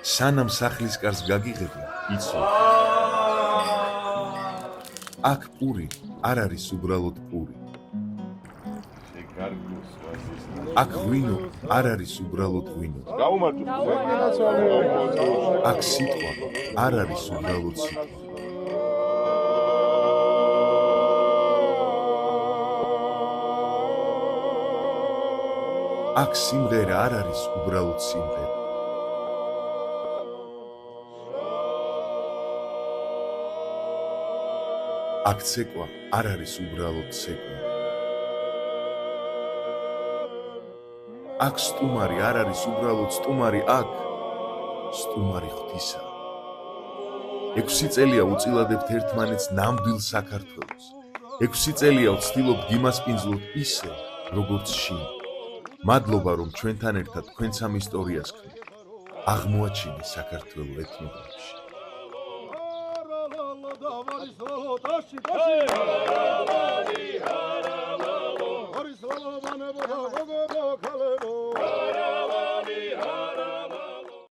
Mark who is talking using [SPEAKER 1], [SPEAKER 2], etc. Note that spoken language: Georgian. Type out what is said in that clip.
[SPEAKER 1] სანამ სახლის კარს გაგიღებენ, იცოდე. აქ პური არ არის უბრალოდ პური. აქ ღვინო არ არის უბრალოდ ღვინო. აქ სიტყვა არ არის უბრალოდ სიტყვა. აქ სიმღერა არ არის უბრალოდ სიმღერა. აქ ცეკვა არ არის უბრალოდ ცეკვა. აქ სტუმარი არ არის უბრალოდ სტუმარი, აქ სტუმარი ღვთისა. 6 წელია უწილადებთ ერთმანეთს ნამდვილ საქართველოს. 6 წელია ვცდილობ გიმასპინძლოთ ისე, როგორც შინ. მადლობა, რომ ჩვენთან ერთად თქვენც ამ ისტორიას ქმნით. აღმოაჩინე საქართველო ეთნოგრაფში.
[SPEAKER 2] Hari